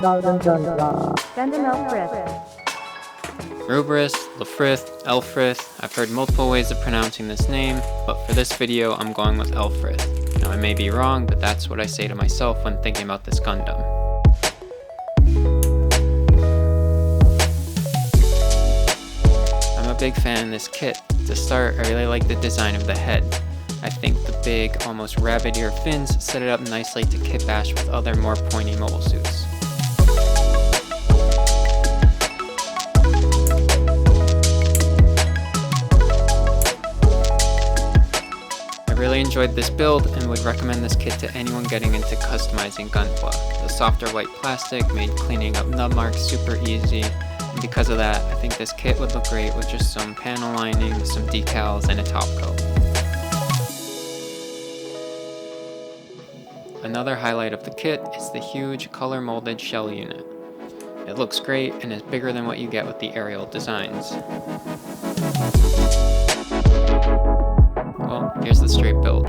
Gundam Lfrith. Ruberus, Lfrith, Lfrith. I've heard multiple ways of pronouncing this name, but for this video I'm going with Lfrith. Now I may be wrong, but that's what I say to myself when thinking about this Gundam. I'm a big fan of this kit. To start, I really like the design of the head. I think the big, almost rabbit ear fins set it up nicely to kit bash with other more pointy mobile suits. I really enjoyed this build and would recommend this kit to anyone getting into customizing Gunpla. The softer white plastic made cleaning up nub marks super easy, and because of that, I think this kit would look great with just some panel lining, some decals, and a top coat. Another highlight of the kit is the huge color molded shell unit. It looks great and is bigger than what you get with the aerial designs. Well, here's the straight build.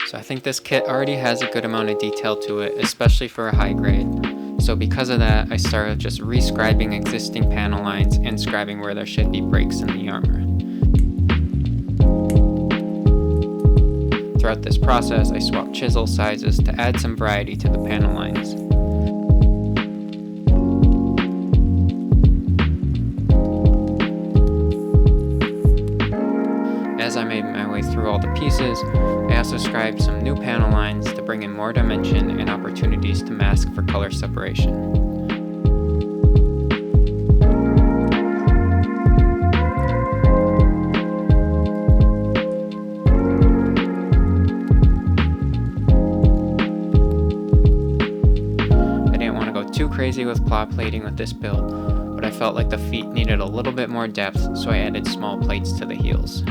So I think this kit already has a good amount of detail to it, especially for a high grade. So because of that, I started just rescribing existing panel lines and scribing where there should be breaks in the armor. Throughout this process, I swapped chisel sizes to add some variety to the panel lines. As I made my way through all the pieces, I also scribed some new panel lines to bring in more dimension and opportunities to mask for color separation. I didn't want to go too crazy with plot plating with this build, but I felt like the feet needed a little bit more depth, so I added small plates to the heels.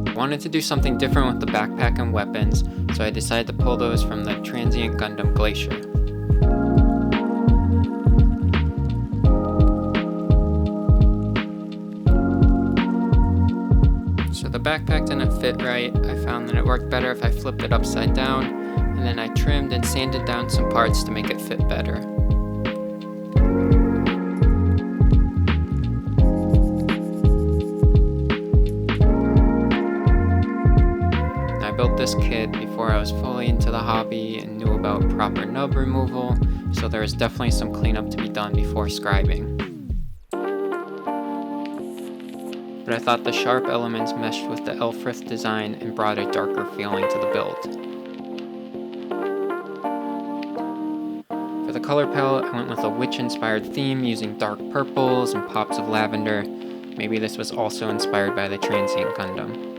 I wanted to do something different with the backpack and weapons, so I decided to pull those from the Transient Gundam Glacier. So the backpack didn't fit right. I found that it worked better if I flipped it upside down, and then I trimmed and sanded down some parts to make it fit better. I built this kit before I was fully into the hobby and knew about proper nub removal, so there was definitely some cleanup to be done before scribing. But I thought the sharp elements meshed with the Lfrith design and brought a darker feeling to the build. For the color palette, I went with a witch-inspired theme using dark purples and pops of lavender. Maybe this was also inspired by the Transient Gundam.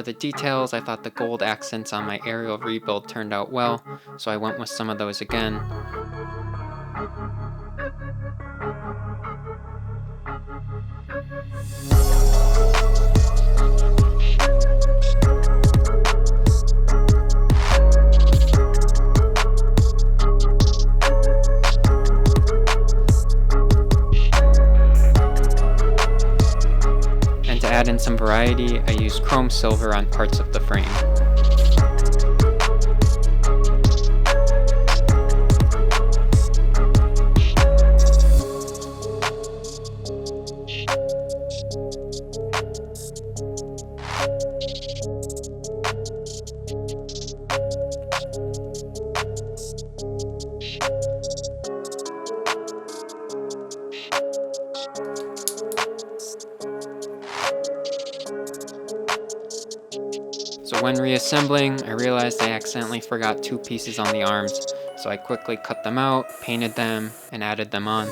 the details, I thought the gold accents on my aerial rebuild turned out well, so I went with some of those again. And to add in some variety, I used chrome silver on parts of the frame. So when reassembling, I realized I accidentally forgot 2 pieces on the arms, so I quickly cut them out, painted them, and added them on.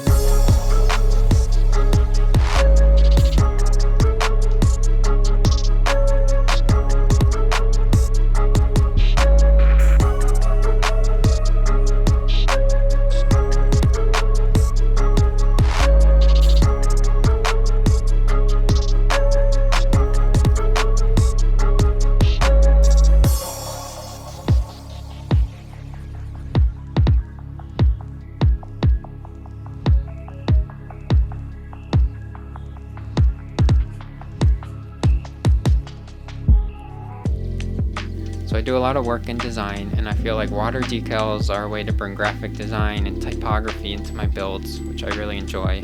So I do a lot of work in design, and I feel like water decals are a way to bring graphic design and typography into my builds, which I really enjoy.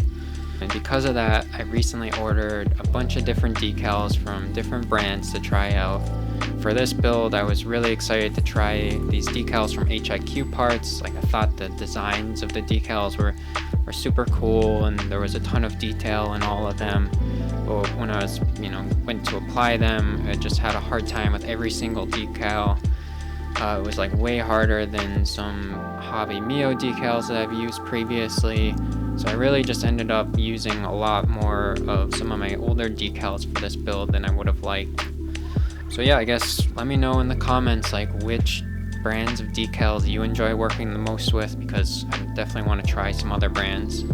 And because of that, I recently ordered a bunch of different decals from different brands to try out. For this build, I was really excited to try these decals from HIQ Parts. Like, I thought the designs of the decals were super cool, and there was a ton of detail in all of them. But when I was, went to apply them, I just had a hard time with every single decal. It was like way harder than some Hobby Mio decals that I've used previously. So I really just ended up using a lot more of some of my older decals for this build than I would have liked. So yeah, I guess let me know in the comments like which brands of decals you enjoy working the most with, because I definitely want to try some other brands.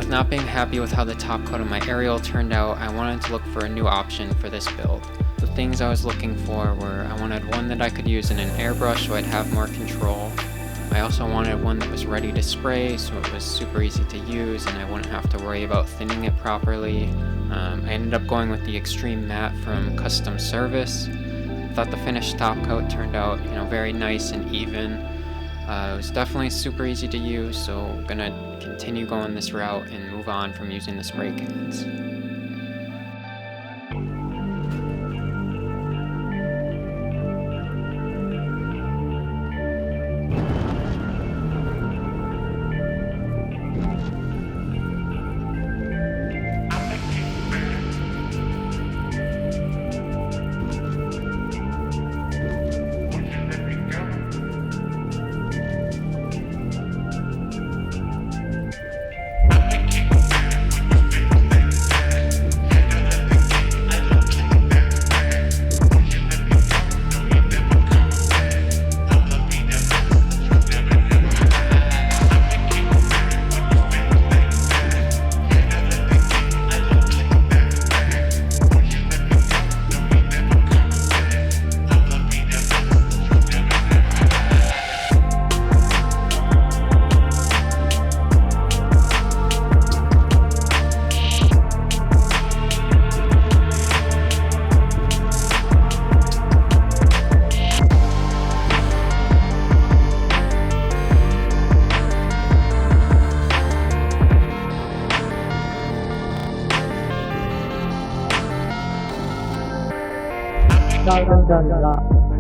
Not being happy with how the top coat of my aerial turned out, I wanted to look for a new option for this build. The things I was looking for were, I wanted one that I could use in an airbrush so I'd have more control. I also wanted one that was ready to spray so it was super easy to use and I wouldn't have to worry about thinning it properly. I ended up going with the Extreme Matte from Custom Service. I thought the finished top coat turned out, very nice and even. It was definitely super easy to use, so I'm gonna continue going this route and move on from using the spray cans. HG Gundam Lfrith.